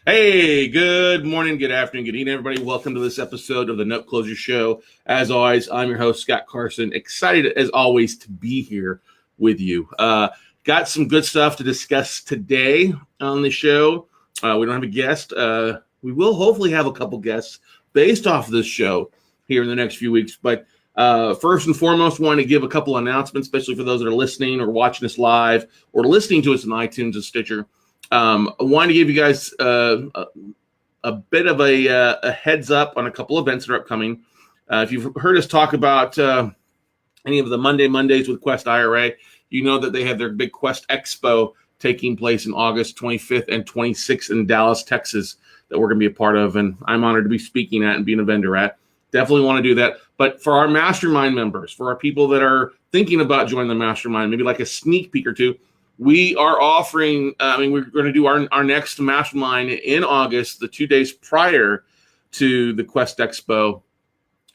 Hey, good morning, good afternoon, good evening, everybody. Welcome to this episode of the Note Closer Show. As always, I'm your host, Scott Carson. Excited, as always, to be here with you. Got some good stuff to discuss today on the show. We don't have a guest. We will hopefully have a couple guests based off of this show here in the next few weeks. But first and foremost, want to give a couple announcements, especially for those that are listening or watching us live or listening to us on iTunes and Stitcher. I wanted to give you guys a bit of a heads up on a couple events that are upcoming. If you've heard us talk about any of the Mondays with Quest IRA, you know that they have their big Quest Expo taking place in August 25th and 26th in Dallas, Texas, that we're going to be a part of. And I'm honored to be speaking at and being a vendor at. Definitely want to do that. But for our Mastermind members, for our people that are thinking about joining the Mastermind, maybe like a sneak peek or two, we are offering, we're going to do our next Mastermind in August, the 2 days prior to the Quest Expo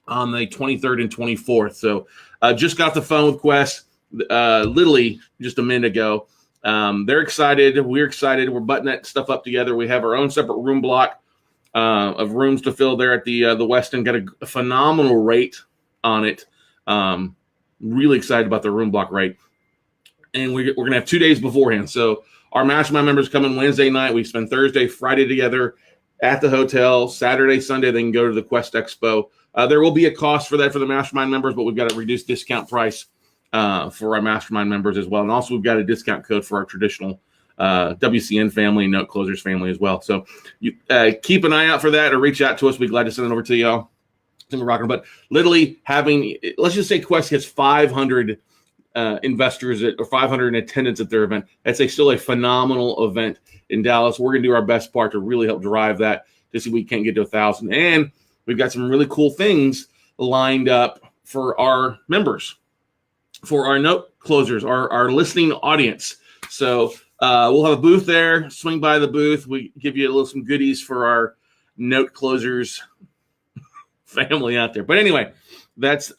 on the 23rd and 24th. So just got the phone with Quest literally just a minute ago. They're excited. We're excited. We're buttoning that stuff up together. We have our own separate room block of rooms to fill there at the Westin. Got a phenomenal rate on it. Really excited about the room block rate. And we're going to have 2 days beforehand. So our Mastermind members come in Wednesday night. We spend Thursday, Friday together at the hotel. Saturday, Sunday, they can go to the Quest Expo. There will be a cost for that for the Mastermind members, but we've got a reduced discount price for our Mastermind members as well. And also we've got a discount code for our traditional WCN family and Note Closers family as well. So you keep an eye out for that or reach out to us. We'd be glad to send it over to y'all. But literally let's just say Quest gets 500 investors or 500 in attendance at their event. That's still a phenomenal event in Dallas. We're going to do our best part to really help drive that to see if we can't get to 1,000. And we've got some really cool things lined up for our members, for our note closers, our listening audience. So we'll have a booth there. Swing by the booth. We give you some goodies for our note closers family out there. But anyway, that's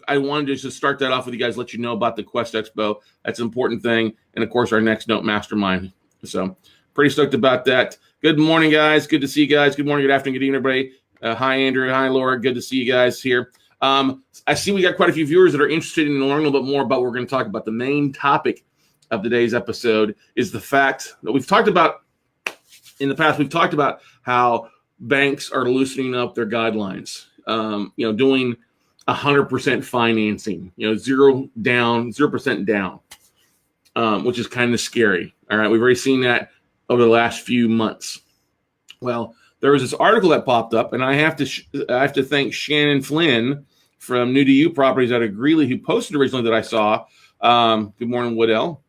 I wanted to just start that off with you guys, let you know about the Quest Expo. That's an important thing. And, of course, our next Note Mastermind. So pretty stoked about that. Good morning, guys. Good to see you guys. Good morning, good afternoon, good evening, everybody. Hi, Andrew. Hi, Laura. Good to see you guys here. I see we got quite a few viewers that are interested in learning a little bit more about what we're going to talk about. The main topic of today's episode is the fact that we've talked about in the past. We've talked about how banks are loosening up their guidelines, doing 100% financing, 0% down, which is kind of scary. All right. We've already seen that over the last few months. Well, there was this article that popped up, and I have to thank Shannon Flynn from New to You Properties out of Greeley, who posted originally that I saw. Good morning, Woodell.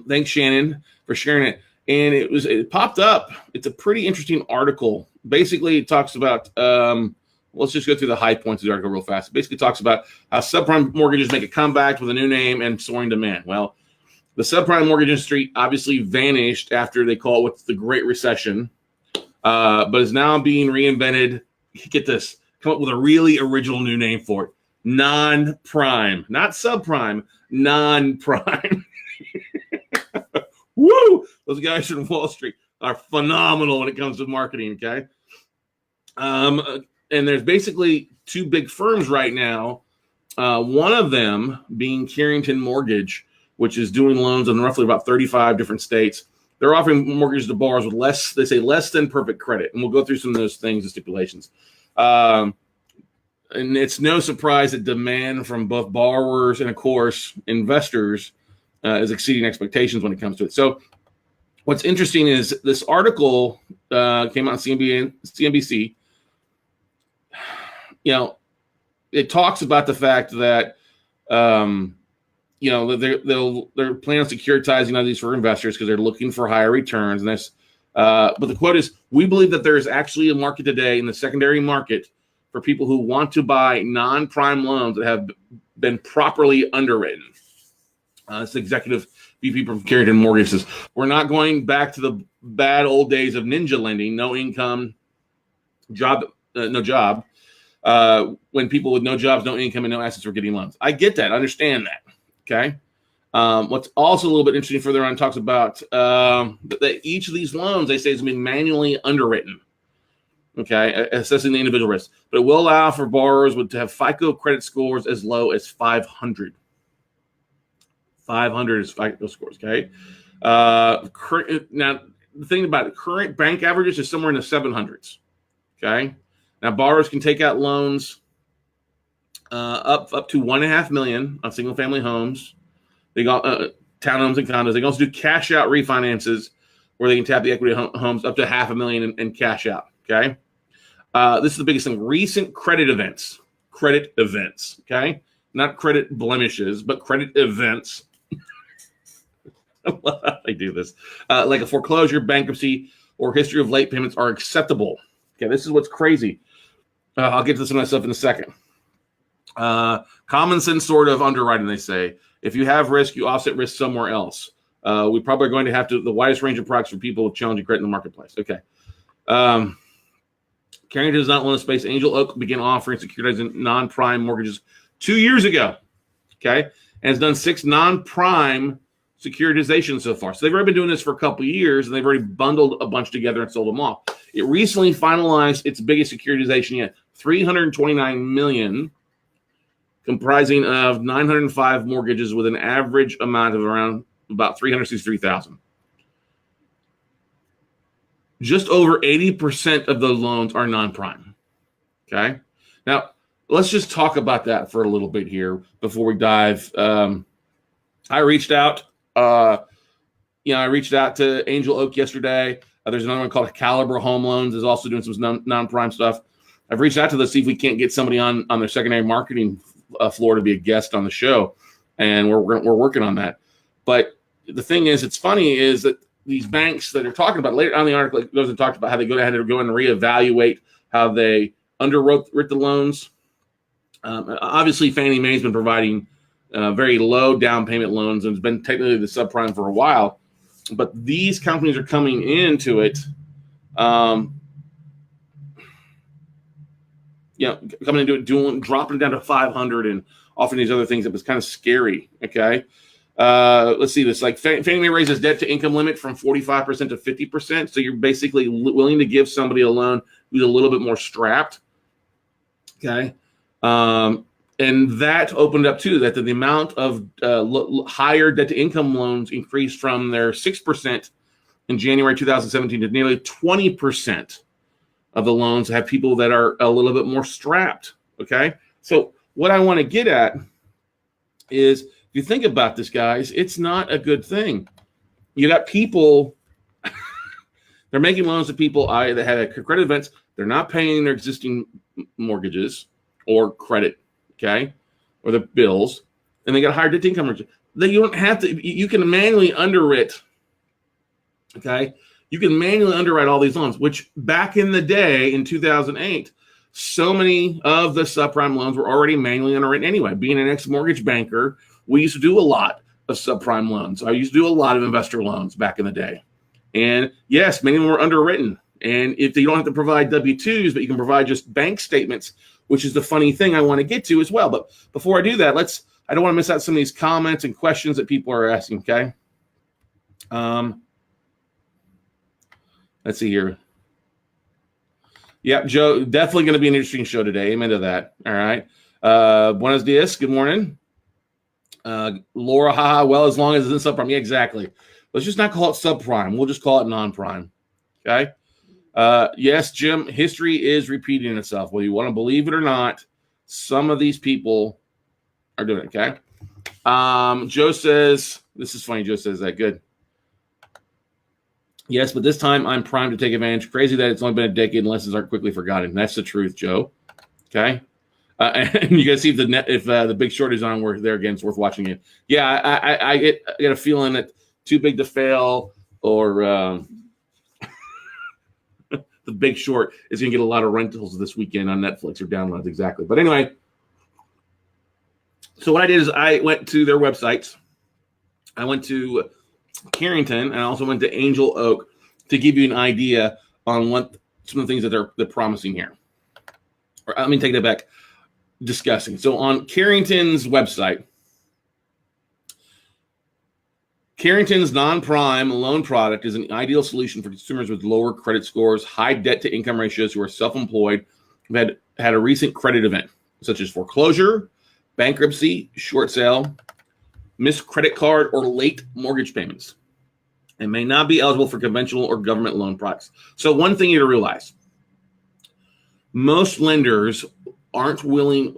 Thanks, Shannon, for sharing it. And it popped up. It's a pretty interesting article. Basically, it talks about, let's just go through the high points of the article real fast. It basically talks about how subprime mortgages make a comeback with a new name and soaring demand. Well, the subprime mortgage industry obviously vanished after they call it what's the Great Recession, but is now being reinvented. Get this, come up with a really original new name for it. Non-prime, not subprime, non-prime. Woo! Those guys from Wall Street are phenomenal when it comes to marketing, okay? And there's basically two big firms right now, one of them being Carrington Mortgage, which is doing loans in roughly about 35 different states. They're offering mortgages to borrowers with less than perfect credit. And we'll go through some of those things and stipulations. And it's no surprise that demand from both borrowers and, of course, investors is exceeding expectations when it comes to it. So what's interesting is this article came out on CNBC. It talks about the fact that, they're planning on securitizing these for investors because they're looking for higher returns. And but the quote is, "We believe that there is actually a market today in the secondary market for people who want to buy non-prime loans that have been properly underwritten." This executive VP from Carrington Mortgage says, "We're not going back to the bad old days of ninja lending, no income, no job. When people with no jobs, no income, and no assets were getting loans." I get that. I understand that. Okay. What's also a little bit interesting further on, talks about that each of these loans, they say, is being manually underwritten. Okay, assessing the individual risk, but it will allow for borrowers to have FICO credit scores as low as 500. 500 is FICO scores. Okay. Now the thing about it, current bank averages is somewhere in the 700s. Okay. Now borrowers can take out loans up to $1.5 million on single family homes. They got townhomes and condos. They can also do cash out refinances where they can tap the equity homes up to $500,000 and cash out. Okay. This is the biggest thing. Recent credit events. Okay. Not credit blemishes, but credit events. I do this. Like a foreclosure, bankruptcy, or history of late payments are acceptable. Okay. This is what's crazy. I'll get to this myself in a second. Common sense sort of underwriting, they say. If you have risk, you offset risk somewhere else. We probably are going to have the widest range of products for people with challenging credit in the marketplace. Okay. Carrington does not want to space. Angel Oak began offering securitizing non-prime mortgages 2 years ago. Okay. And has done 6 non-prime securitizations so far. So they've already been doing this for a couple of years, and they've already bundled a bunch together and sold them off. It recently finalized its biggest securitization yet, $329 million, comprising of 905 mortgages with an average amount of around about $363,000. Just over 80% of the loans are non-prime. Okay. Now, let's just talk about that for a little bit here before we dive. I reached out. I reached out to Angel Oak yesterday. There's another one called Caliber Home Loans is also doing some non-prime stuff. I've reached out to them to see if we can't get somebody on their secondary marketing floor to be a guest on the show, and we're working on that. But the thing is, it's funny is that these banks that are talking about later on in the article, it goes and talks about how they go ahead and go and reevaluate how they underwrote the loans. Obviously, Fannie Mae's been providing very low down payment loans and has been technically the subprime for a while. But these companies are coming into it, coming into it, dropping it down to 500 and offering these other things that was kind of scary. Okay. Let's see this. Like Fannie Mae raises debt to income limit from 45% to 50%. So you're basically willing to give somebody a loan who's a little bit more strapped. Okay. And that opened up too, that the amount of higher debt to income loans increased from their 6% in January 2017 to nearly 20% of the loans have people that are a little bit more strapped. Okay. So what I want to get at is, if you think about this, guys, it's not a good thing. You got people, they're making loans to people that had credit events. They're not paying their existing mortgages or credit, okay, or the bills, and they got higher debt to income ratio. Then you don't have to, you can manually underwrite, okay? You can manually underwrite all these loans, which back in the day in 2008, so many of the subprime loans were already manually underwritten anyway. Being an ex-mortgage banker, we used to do a lot of subprime loans. I used to do a lot of investor loans back in the day. And yes, many of them were underwritten. And if you don't have to provide W-2s, but you can provide just bank statements, which is the funny thing I want to get to as well. But before I do that, I don't want to miss out some of these comments and questions that people are asking, okay? Let's see here. Yep, Joe, definitely going to be an interesting show today. Amen to that. All right. Buenos dias. Good morning. Laura, haha, well, as long as it's in subprime. Yeah, exactly. Let's just not call it subprime. We'll just call it non-prime. Okay. Yes, Jim, history is repeating itself. Whether you want to believe it or not, some of these people are doing it. Okay. Joe says, this is funny. Joe says that. Good. Yes, but this time I'm primed to take advantage. Crazy that it's only been a decade and lessons aren't quickly forgotten. That's the truth, Joe. Okay. And you guys see if the Big Short is on, we're there again. It's worth watching it. Yeah, I get a feeling that Too Big to Fail or The Big Short is going to get a lot of rentals this weekend on Netflix or downloads. Exactly. But anyway, so what I did is I went to their websites. I went to Carrington and I also went to Angel Oak to give you an idea on what some of the things that they're promising here. Or let me take that back. Discussing. So on Carrington's website, Carrington's non-prime loan product is an ideal solution for consumers with lower credit scores, high debt-to-income ratios who are self-employed, who had a recent credit event, such as foreclosure, bankruptcy, short sale, missed credit card, or late mortgage payments, and may not be eligible for conventional or government loan products. So one thing you have to realize, most lenders aren't willing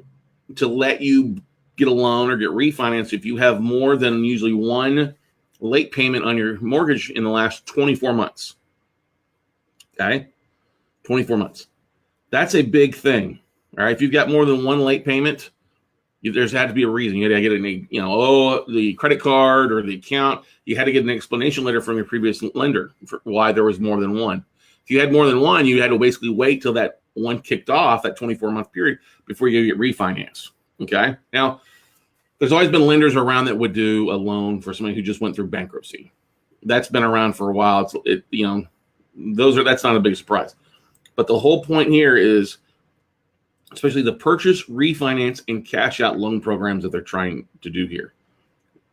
to let you get a loan or get refinanced if you have more than usually one late payment on your mortgage in the last 24 months. Okay? 24 months. That's a big thing. All right. If you've got more than one late payment, there's had to be a reason. You had to get the credit card or the account. You had to get an explanation letter from your previous lender for why there was more than one. If you had more than one, you had to basically wait till that one kicked off, that 24-month period, before you get refinanced. Okay. Now, there's always been lenders around that would do a loan for somebody who just went through bankruptcy. That's been around for a while. That's not a big surprise. But the whole point here is, especially the purchase, refinance, and cash out loan programs that they're trying to do here.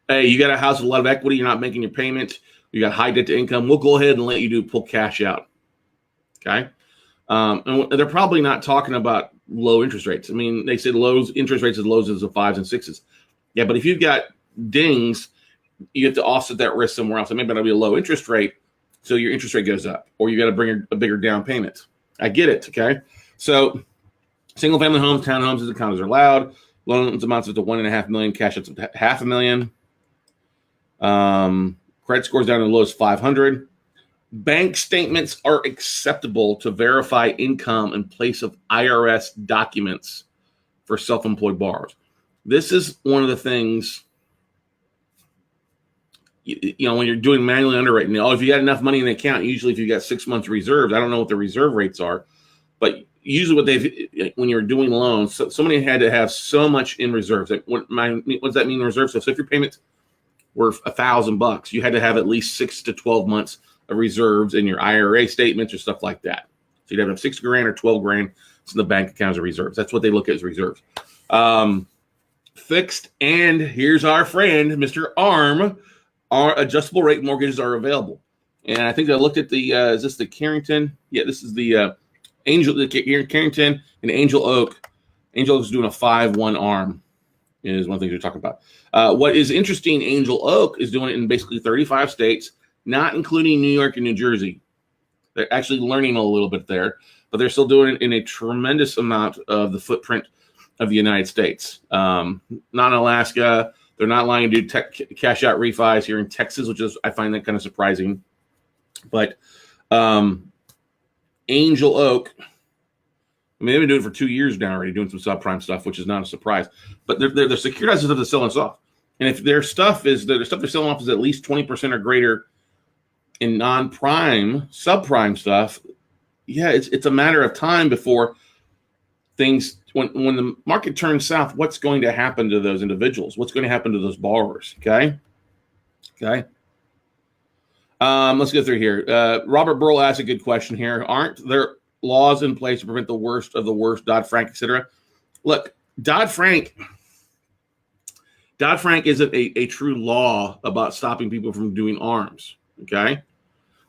Hey, you got a house with a lot of equity, you're not making your payment, you got high debt to income, we'll go ahead and let you pull cash out. Okay. And they're probably not talking about low interest rates. I mean, they said interest rates as low as the 5s and 6s. Yeah, but if you've got dings, you have to offset that risk somewhere else. So maybe that'll be a low interest rate, so your interest rate goes up, or you got to bring a bigger down payment. I get it, okay? So single-family homes, townhomes, and condos are allowed. Loans amounts up to $1.5 million, cash up to $500,000. Credit scores down to the lowest 500. Bank statements are acceptable to verify income in place of IRS documents for self-employed borrowers. This is one of the things, when you're doing manually underwriting. If you got enough money in the account, usually if you got 6 months reserves, I don't know what the reserve rates are, but usually when you're doing loans, somebody had to have so much in reserves. What does that mean in reserves? So if your payments were $1,000, you had to have at least 6 to 12 months of reserves in your IRA statements or stuff like that. So you'd have $6,000 or $12,000 in the bank accounts of reserves. That's what they look at as reserves. Fixed, and here's our friend, Mr. ARM. Our adjustable rate mortgages are available. And I think I looked at is this the Carrington? Yeah, this is the Carrington and Angel Oak. Angel Oak is doing a 5-1 ARM, is one of the things we're talking about. What is interesting, Angel Oak is doing it in basically 35 states, not including New York and New Jersey. They're actually learning a little bit there, but they're still doing it in a tremendous amount of the footprint of the United States. Not in Alaska. They're not allowing to do cash out refis here in Texas, which is, I find that kind of surprising. But Angel Oak, they've been doing it for 2 years now already, doing some subprime stuff, which is not a surprise. But they're securitizers that they're selling us off. And if their stuff they're selling off is at least 20% or greater in non-prime, subprime stuff, yeah, it's a matter of time before things, when the market turns south, what's going to happen to those individuals? What's going to happen to those borrowers? Okay. Let's go through here. Robert Burrell asked a good question here. Aren't there laws in place to prevent the worst of the worst, Dodd-Frank, etc.? Look, Dodd-Frank isn't a true law about stopping people from doing arms. Okay.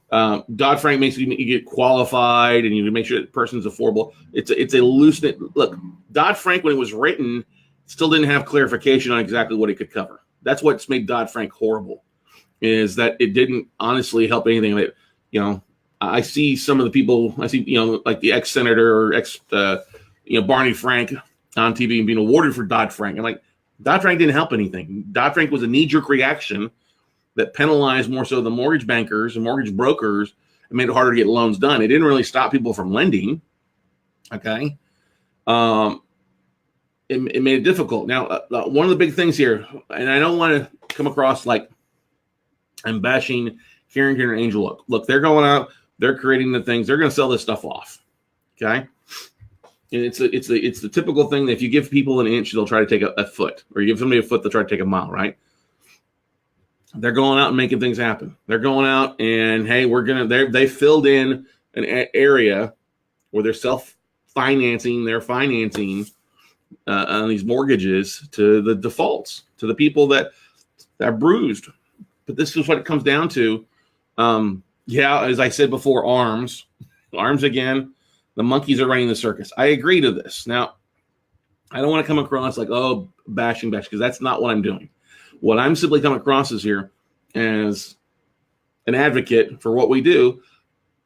Dodd-Frank makes you get qualified and you make sure that the person's affordable. It's a loose knit. Look, Dodd-Frank, when it was written, still didn't have clarification on exactly what it could cover. That's what's made Dodd-Frank horrible, is that it didn't honestly help anything. That, I see some of the people, like the ex-senator or Barney Frank on TV and being awarded for Dodd-Frank. I'm like, Dodd-Frank didn't help anything. Dodd-Frank was a knee-jerk reaction that penalized more so the mortgage bankers and mortgage brokers and made it harder to get loans done. It didn't really stop people from lending. Okay. It made it difficult. Now, one of the big things here, and I don't want to come across like I'm bashing Carrington or Angel Oak. Look, they're going out, they're creating the things, they're going to sell this stuff off. Okay. And it's the typical thing that if you give people an inch, they'll try to take a foot, or you give somebody a foot, they'll try to take a mile, right? They're going out and making things happen. They're going out and, hey, they filled in an area where they're self-financing, they're financing on these mortgages to the defaults, to the people that are bruised. But this is what it comes down to. Yeah, as I said before, arms again. The monkeys are running the circus. I agree to this. Now, I don't want to come across like, oh, bashing, because that's not what I'm doing. What I'm simply coming across is here as an advocate for what we do.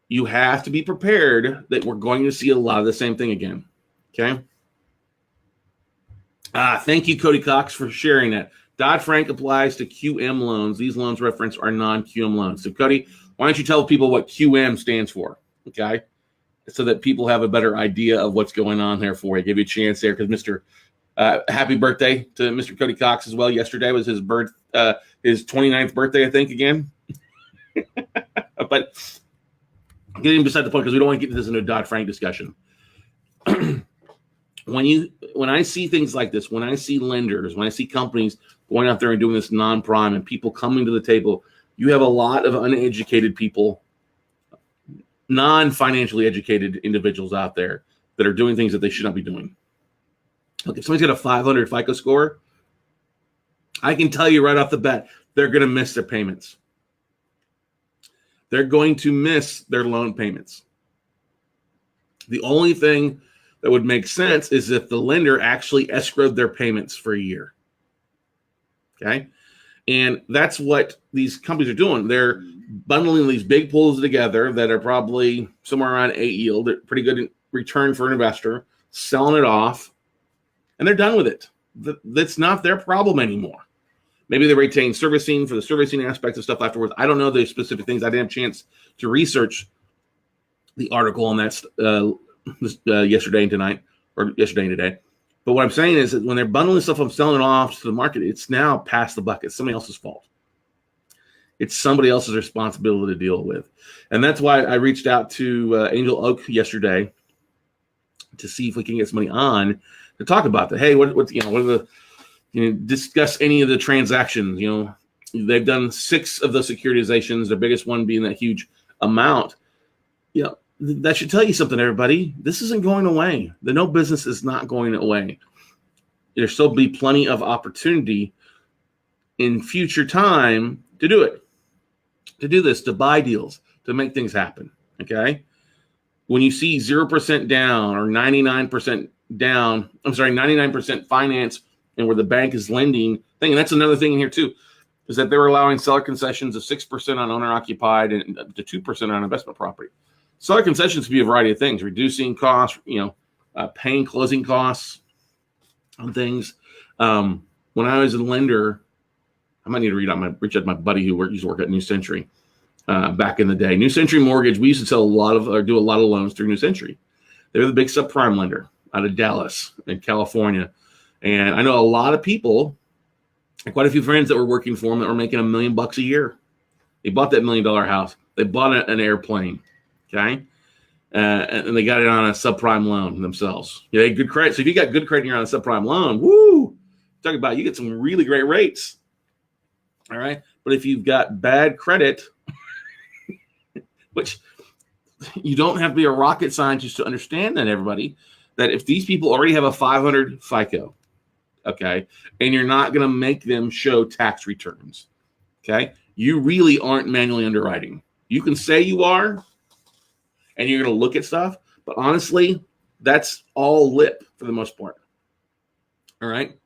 You have to be prepared that we're going to see a lot of the same thing again. Okay. Thank you, Cody Cox, for sharing that. Dodd-Frank applies to QM loans. These loans referenced are non-QM loans. So, Cody, why don't you tell people what QM stands for? Okay. So that people have a better idea of what's going on there for you. Give you a chance there because Mr. Happy birthday to Mr. Cody Cox as well. Yesterday was his 29th birthday, I think, again. But getting beside the point because we don't want to get into this into a Dodd-Frank discussion. When I see things like this, when I see lenders, when I see companies going out there and doing this non-prime and people coming to the table, you have a lot of uneducated people, non-financially educated individuals out there that are doing things that they should not be doing. Look, if somebody's got a 500 FICO score, I can tell you right off the bat, they're going to miss their payments. They're going to miss their loan payments. The only thing that would make sense is if the lender actually escrowed their payments for a year. Okay? And that's what these companies are doing. They're bundling these big pools together that are probably somewhere around 8 yield, pretty good return for an investor, selling it off, and they're done with it. That's not their problem anymore. Maybe they retain servicing for the servicing aspects of stuff afterwards. I don't know the specific things. I didn't have a chance to research the article on that yesterday and today. But what I'm saying is that when they're bundling stuff up, selling it off to the market, it's now past the bucket. It's somebody else's fault. It's somebody else's responsibility to deal with. And that's why I reached out to Angel Oak yesterday to see if we can get somebody on to talk about that. Hey, what are the, discuss any of the transactions. They've done 6 of the securitizations, the biggest one being that huge amount. That should tell you something, everybody. This isn't going away. The no business is not going away. There'll still be plenty of opportunity in future time to do it, to do this, to buy deals, to make things happen. Okay. When you see 0% down or 99% down, 99% finance, and where the bank is lending thing, and that's another thing in here too, is that they're allowing seller concessions of 6% on owner occupied and up to 2% on investment property. Seller concessions can be a variety of things, reducing costs, paying closing costs on things. When I was a lender, I might need to reach out to my buddy who used to work at New Century back in the day. New Century Mortgage, we used to do a lot of loans through New Century. They were the big subprime lender out of Dallas in California. And I know a lot of people, quite a few friends that were working for them that were making $1 million a year. They bought that $1 million house. They bought an airplane. Okay. And they got it on a subprime loan themselves. They had good credit. So if you got good credit and you're on a subprime loan, woo, talk about you get some really great rates. All right. But if you've got bad credit, which you don't have to be a rocket scientist to understand that, everybody, that if these people already have a 500 FICO, okay, and you're not going to make them show tax returns, okay, you really aren't manually underwriting. You can say you are, and you're going to look at stuff, but honestly, that's all lip for the most part. All right?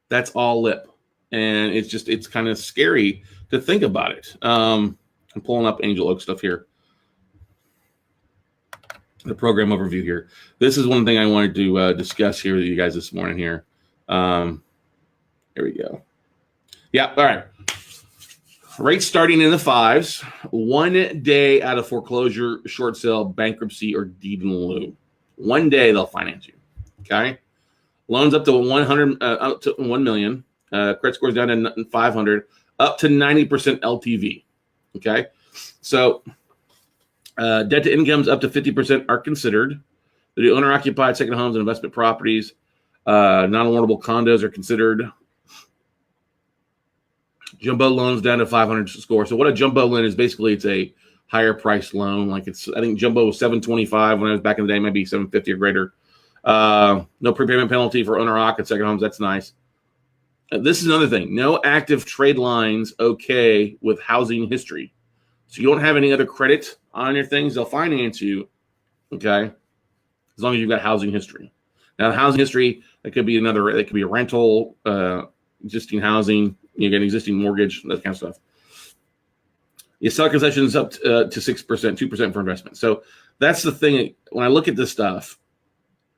That's all lip. And it's kind of scary to think about it. I'm pulling up Angel Oak stuff here. The program overview here. This is one thing I wanted to discuss here with you guys this morning here. Here we go. Yeah, all right. Rates starting in the 5s, 1 day out of foreclosure, short sale, bankruptcy, or deed in lieu. 1 day they'll finance you. Okay. Loans up to 100, up to 1 million. Credit scores down to 500, up to 90% LTV. Okay. So debt to incomes up to 50% are considered. The owner occupied second homes and investment properties, non-awardable condos are considered. Jumbo loans down to 500 score. So what a jumbo loan is, basically it's a higher price loan. Like I think jumbo was 725 when I was back in the day, maybe 750 or greater. No prepayment penalty for owner occupied second homes. That's nice. This is another thing. No active trade lines okay with housing history. So you don't have any other credit on your things, they'll finance you, okay, as long as you've got housing history. Now, the housing history, it could be a rental, existing housing, you get an existing mortgage, that kind of stuff. You sell concessions up to 6%, 2% for investment. So that's the thing. When I look at this stuff,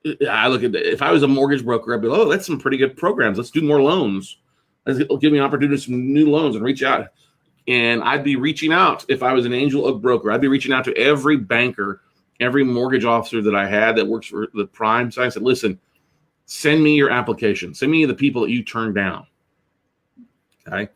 if I was a mortgage broker, I'd be like, oh, that's some pretty good programs. Let's do more loans. It'll give me an opportunity to do some new loans and reach out. And I'd be reaching out if I was an Angel Oak broker. I'd be reaching out to every banker, every mortgage officer that I had that works for the prime side. I said, listen, send me your application. Send me the people that you turned down. Okay.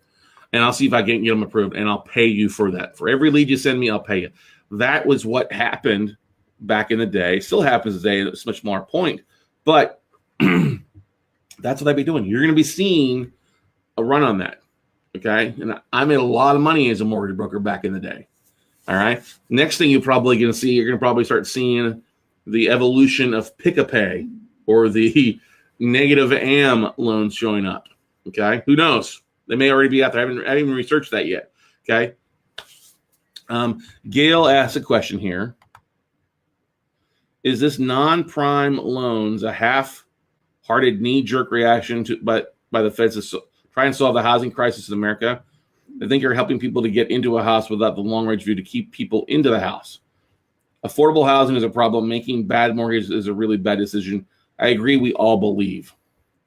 And I'll see if I can get them approved, and I'll pay you for that. For every lead you send me, I'll pay you. That was what happened back in the day. Still happens today at a much smaller point. But that's what I'd be doing. You're going to be seeing a run on that. Okay. And I made a lot of money as a mortgage broker back in the day. All right. Next thing you're probably going to see, you're going to probably start seeing the evolution of pick-a-pay or the negative AM loans showing up. Okay. Who knows? They may already be out there. I haven't even researched that yet. Okay. Gail asked a question here. Is this non-prime loans a half-hearted knee-jerk reaction by the feds to try and solve the housing crisis in America? I think you're helping people to get into a house without the long-range view to keep people into the house. Affordable housing is a problem. Making bad mortgages is a really bad decision. I agree. We all believe.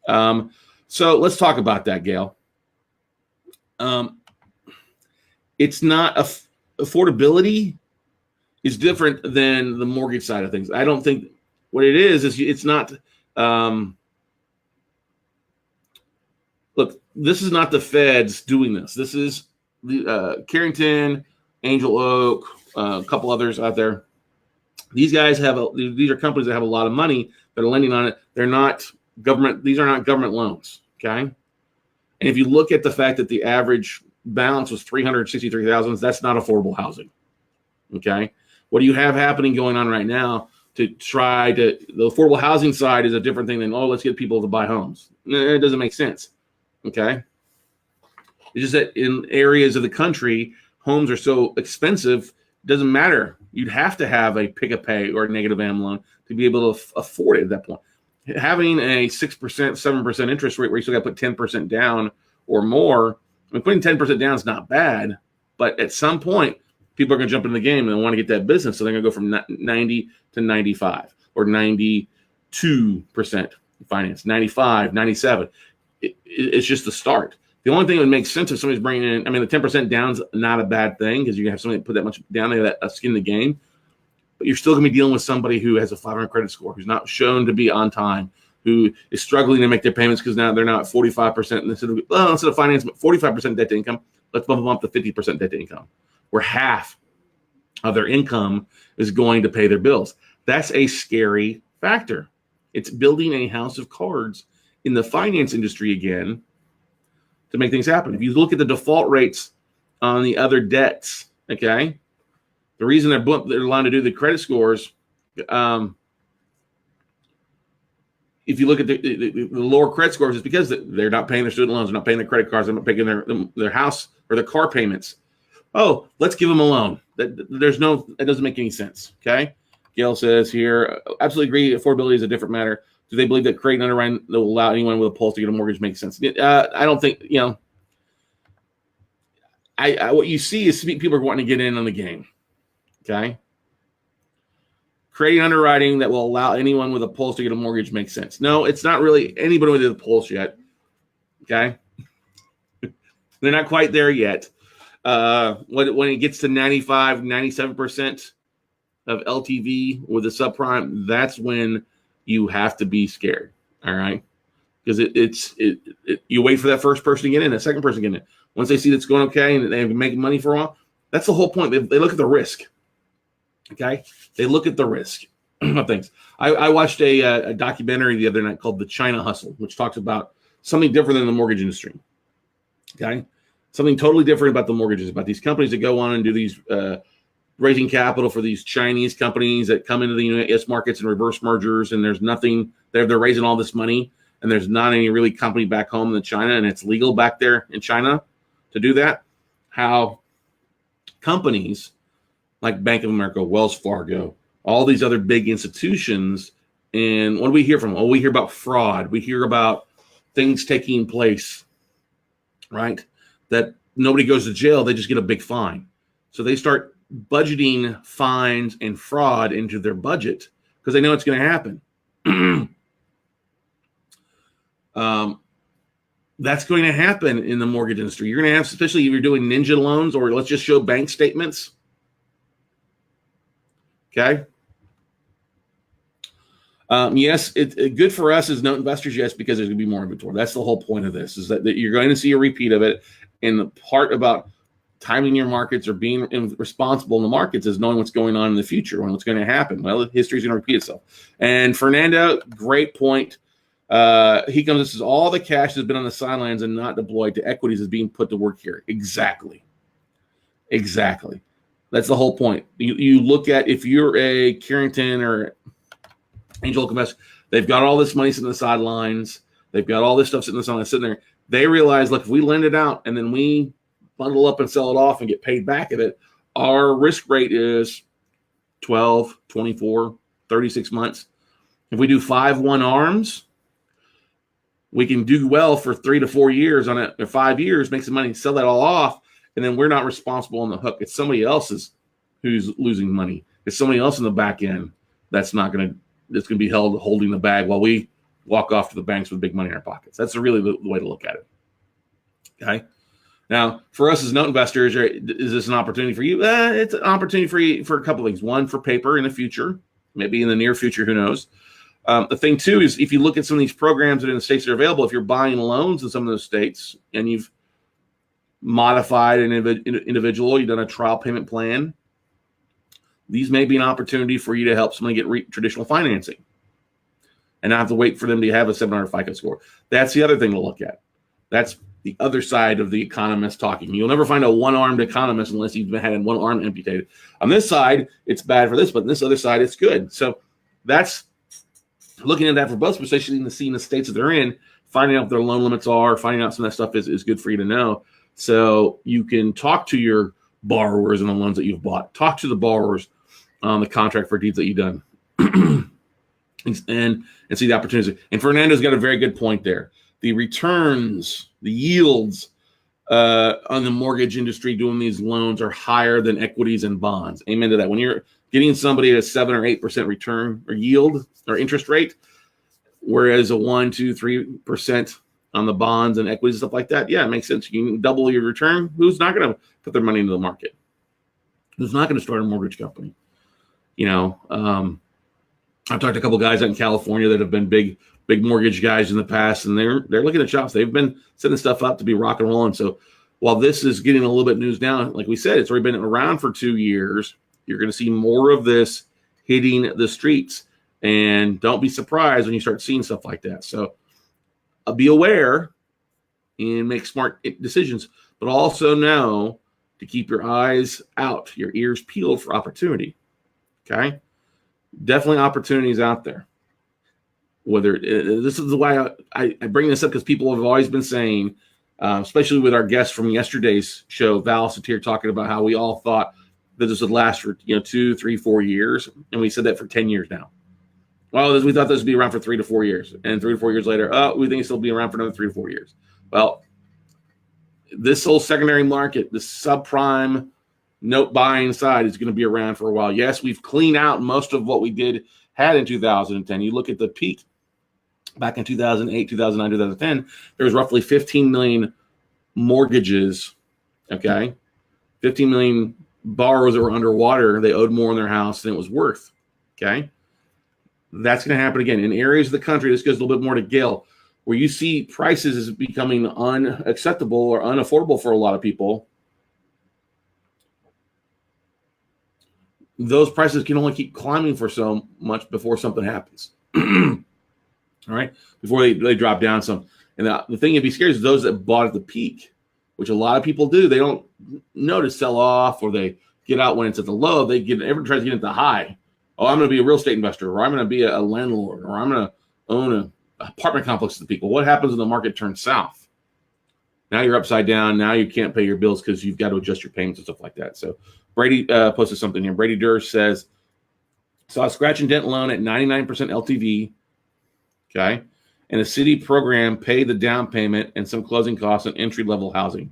So let's talk about that, Gail. It's not affordability is different than the mortgage side of things. I don't think what it is it's not. Look, this is not the feds doing this. This is the Carrington, Angel Oak, a couple others out there. These guys these are companies that have a lot of money that are lending on it. They're not government. These are not government loans. Okay. And if you look at the fact that the average balance was $363,000, that's not affordable housing. Okay. What do you have happening going on right now the affordable housing side is a different thing than, let's get people to buy homes. It doesn't make sense. Okay. It's just that in areas of the country, homes are so expensive, it doesn't matter. You'd have to have a pick-a-pay or a negative AM loan to be able to afford it at that point. Having a 6%, 7% interest rate where you still got to put 10% down or more, putting 10% down is not bad, but at some point, people are going to jump into the game and want to get that business. So they're going to go from 90 to 95 or 92% finance, 95, 97. It's just the start. The only thing that would make sense if somebody's bringing in, the 10% down is not a bad thing because you have somebody put that much down there, that skin in the game. But you're still going to be dealing with somebody who has a 500 credit score, who's not shown to be on time, who is struggling to make their payments because now they're not 45%. Instead of finance, 45% debt to income, let's bump them up to 50% debt to income, where half of their income is going to pay their bills. That's a scary factor. It's building a house of cards in the finance industry again to make things happen. If you look at the default rates on the other debts, okay, the reason they're allowed to do the credit scores, if you look at the lower credit scores, it's because they're not paying their student loans, they're not paying their credit cards, they're not paying their house or their car payments. Oh, let's give them a loan. That doesn't make any sense. Okay. Gail says here, absolutely agree. Affordability is a different matter. Do they believe that creating underwriting that will allow anyone with a pulse to get a mortgage makes sense? I don't think, what you see is people are wanting to get in on the game. Okay. Creating underwriting that will allow anyone with a pulse to get a mortgage makes sense. No, it's not really anybody with a pulse yet. Okay. They're not quite there yet. When it gets to 95, 97% of LTV with a subprime, that's when you have to be scared. All right. Because you wait for that first person to get in, that second person to get in. Once they see that's going okay and they've been making money for a while, that's the whole point. They look at the risk. Okay. They look at the risk of things. I watched a documentary the other night called The China Hustle, which talks about something different than the mortgage industry. Okay. Something totally different about the mortgages, about these companies that go on and do these raising capital for these Chinese companies that come into the U.S. markets and reverse mergers, and there's nothing. They're raising all this money, and there's not any really company back home in China, and it's legal back there in China to do that, how companies like Bank of America, Wells Fargo, all these other big institutions, and what do we hear from them? Oh, we hear about fraud. We hear about things taking place, right? That nobody goes to jail. They just get a big fine. So they start budgeting fines and fraud into their budget because they know it's going to happen. That's going to happen in the mortgage industry. You're going to have, especially if you're doing ninja loans, or let's just show bank statements. Okay. Yes, it's good for us as note investors, yes, because there's going to be more inventory. That's the whole point of this, is that you're going to see a repeat of it. And the part about timing your markets or being responsible in the markets is knowing what's going on in the future, when what's going to happen. Well, history is going to repeat itself. And Fernando, great point. He comes and says, all the cash has been on the sidelines and not deployed to equities is being put to work here. Exactly. That's the whole point. You look at, if you're a Carrington or Angel Investor, they've got all this money sitting on the sidelines. They've got all this stuff sitting on the sidelines, sitting there. They realize, look, if we lend it out and then we bundle up and sell it off and get paid back of it, our risk rate is 12, 24, 36 months. If we do 5-1 arms, we can do well for 3 to 4 years on it, or 5 years, make some money, sell that all off, and then we're not responsible on the hook. It's somebody else's who's losing money. It's somebody else in the back end that's going to be held holding the bag while we walk off to the banks with big money in our pockets. That's really the way to look at it. Okay. Now, for us as note investors, is this an opportunity for you? It's an opportunity for you for a couple of things. One, for paper in the future, maybe in the near future, who knows? The thing, too, is if you look at some of these programs that are in the states that are available, if you're buying loans in some of those states and you've modified an individual, you've done a trial payment plan, these may be an opportunity for you to help somebody get traditional financing and not have to wait for them to have a 700 FICO score. That's the other thing to look at. That's the other side of the economist talking. You'll never find a one-armed economist unless you've had one arm amputated. On this side, it's bad for this, but on this other side, it's good. So that's looking at that for both, especially in the states that they're in, finding out what their loan limits are, finding out some of that stuff is good for you to know. So you can talk to your borrowers and the loans that you've bought. Talk to the borrowers on the contract for deeds that you've done and see the opportunities. And Fernando's got a very good point there. The returns, the yields on the mortgage industry doing these loans are higher than equities and bonds. Amen to that. When you're getting somebody a 7 or 8% return or yield or interest rate, whereas a 1, 2, 3% on the bonds and equities and stuff like that, yeah, it makes sense. You can double your return. Who's not going to put their money into the market? Who's not going to start a mortgage company? I've talked to a couple guys out in California that have been big mortgage guys in the past, and they're looking at shops. They've been setting stuff up to be rock and roll. And so while this is getting a little bit news now, like we said, it's already been around for 2 years. You're going to see more of this hitting the streets, and don't be surprised when you start seeing stuff like that. So be aware and make smart decisions, but also know to keep your eyes out, your ears peeled for opportunity. Okay. Definitely opportunities out there. Whether this is why I bring this up, because people have always been saying, especially with our guest from yesterday's show, Val Satir, talking about how we all thought that this would last for 2, 3, 4 years, and we said that for 10 years now. Well, we thought this would be around for 3 to 4 years, and 3 to 4 years later, we think it'll be around for another 3 to 4 years. Well, this whole secondary market, the subprime note buying side, is going to be around for a while. Yes, we've cleaned out most of what we had in 2010. You look at the peak back in 2008, 2009, 2010, there was roughly 15 million mortgages, okay? 15 million borrowers that were underwater. They owed more on their house than it was worth, okay? That's going to happen again. In areas of the country, this goes a little bit more to Gale, where you see prices is becoming unacceptable or unaffordable for a lot of people. Those prices can only keep climbing for so much before something happens. All right, before they drop down some. And the thing you'd be scared is those that bought at the peak, which a lot of people do. They don't know to sell off, or they get out when it's at the low. Everyone tries to get at the high. Oh, I'm going to be a real estate investor, or I'm going to be a landlord, or I'm going to own apartment complexes to people. What happens when the market turns south? Now you're upside down. Now you can't pay your bills because you've got to adjust your payments and stuff like that. So Brady posted something here. Brady Durr says, saw a scratch and dent loan at 99% LTV. Okay. And a city program paid the down payment and some closing costs on entry-level housing.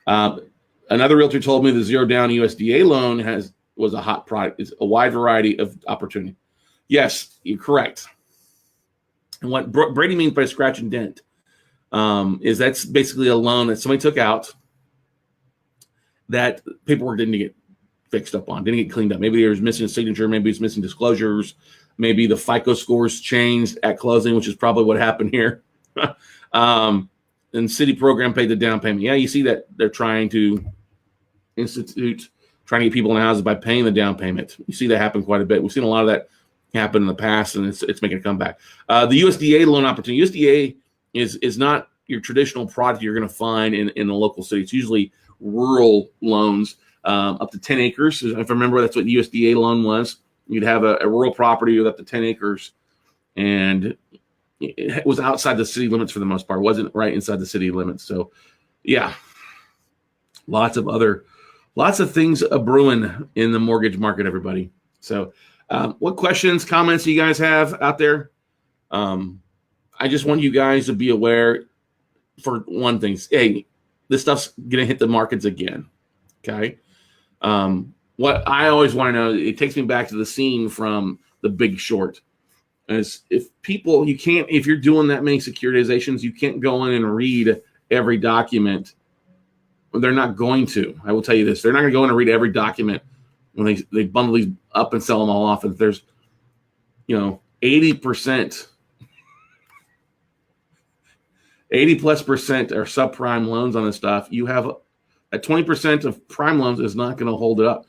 Another realtor told me the zero down USDA loan was a hot product. It's a wide variety of opportunity. Yes, you're correct. And what Brady means by scratch and dent is that's basically a loan that somebody took out that paperwork didn't get fixed up on, didn't get cleaned up. Maybe there was missing a signature, maybe it's missing disclosures, maybe the FICO scores changed at closing, which is probably what happened here. And city program paid the down payment. Yeah, you see that they're trying to trying to get people in houses by paying the down payment. You see that happen quite a bit. We've seen a lot of that happen in the past, and it's making a comeback. The USDA loan opportunity. USDA is not your traditional product you're going to find in a local city. It's usually rural loans up to 10 acres. If I remember, that's what the USDA loan was. You'd have a rural property with up to 10 acres, and it was outside the city limits for the most part. It wasn't right inside the city limits. So, yeah, lots of things brewing in the mortgage market, everybody. So, what questions, comments do you guys have out there? I just want you guys to be aware, for one thing, hey, this stuff's going to hit the markets again. Okay. What I always want to know, it takes me back to the scene from The Big Short. Is if you're doing that many securitizations, you can't go in and read every document. They're not going to. I will tell you this. They're not going to go in and read every document when they bundle these up and sell them all off. And if there's, 80%, 80+% are subprime loans on this stuff, you have at 20% of prime loans is not going to hold it up.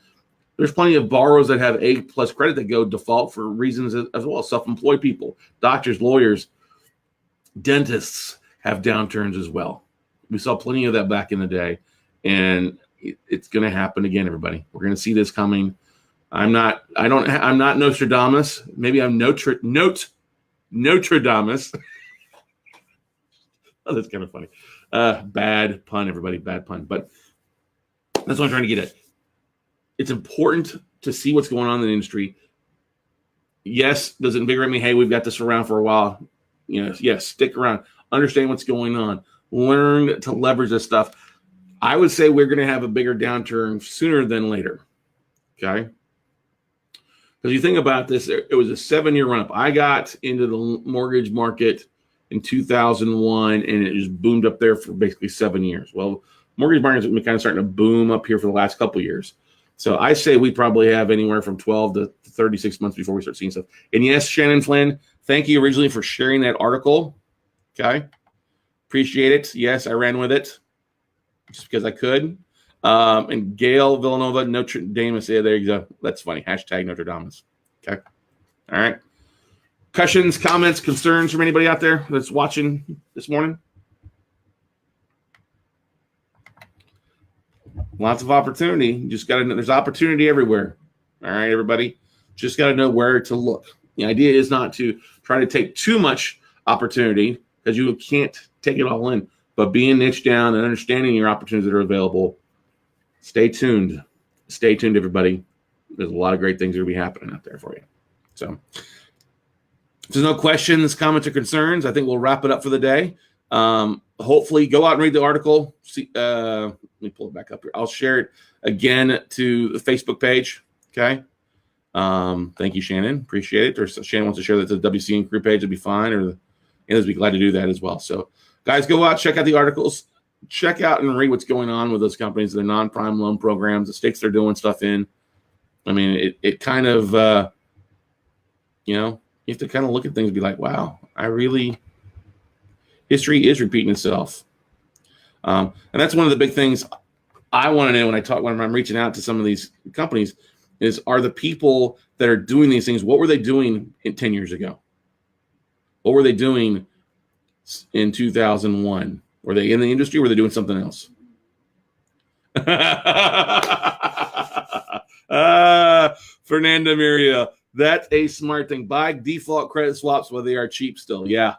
There's plenty of borrowers that have A+ credit that go default for reasons as well. Self-employed people, doctors, lawyers, dentists have downturns as well. We saw plenty of that back in the day, and it's going to happen again, everybody. We're going to see this coming. I'm not Nostradamus. Maybe I'm Nostradamus. Oh, that's kind of funny. Bad pun, everybody. Bad pun. But that's what I'm trying to get at. It's important to see what's going on in the industry. Yes, does it invigorate me? Hey, we've got this around for a while. Yes, stick around. Understand what's going on. Learn to leverage this stuff. I would say we're going to have a bigger downturn sooner than later. Okay? Because you think about this, it was a 7-year run-up. I got into the mortgage market in 2001, and it just boomed up there for basically 7 years. Well, mortgage market's been kind of starting to boom up here for the last couple of years. So I say we probably have anywhere from 12 to 36 months before we start seeing stuff. And yes, Shannon Flynn, thank you originally for sharing that article. Okay. Appreciate it. Yes, I ran with it just because I could. And Gail Villanova, Notre Dame, yeah, there you go. That's funny. Hashtag Notre Dame. Okay. All right. Questions, comments, concerns from anybody out there that's watching this morning? Lots of opportunity. You just got to know there's opportunity everywhere. All right, everybody. Just got to know where to look. The idea is not to try to take too much opportunity because you can't take it all in, but being niche down and understanding your opportunities that are available. Stay tuned. Stay tuned, everybody. There's a lot of great things that will be happening out there for you. So if there's no questions, comments, or concerns, I think we'll wrap it up for the day. Hopefully go out and read the article. See, let me pull it back up here. I'll share it again to the Facebook page. Okay. Thank you, Shannon. Appreciate it. Or Shannon wants to share that to the WC and crew page. It'd be fine. Or I'd be glad to do that as well. So guys, go out, check out the articles, check out and read what's going on with those companies, their non-prime loan programs, the states they're doing stuff in. I mean, it kind of, you have to kind of look at things and be like, wow, history is repeating itself. And that's one of the big things I want to know when I'm reaching out to some of these companies is, are the people that are doing these things, what were they doing 10 years ago? What were they doing in 2001? Were they in the industry or were they doing something else? Fernanda Miria, That's a smart thing. Buy default credit swaps while they are cheap still. Yeah.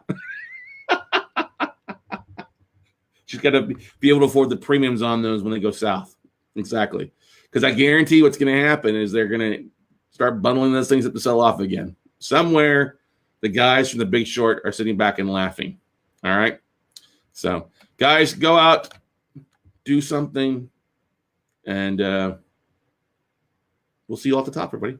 She's got to be able to afford the premiums on those when they go south. Exactly. Because I guarantee what's going to happen is they're going to start bundling those things up to sell off again. Somewhere, the guys from The Big Short are sitting back and laughing. All right? So, guys, go out, do something, and we'll see you all at the top, everybody.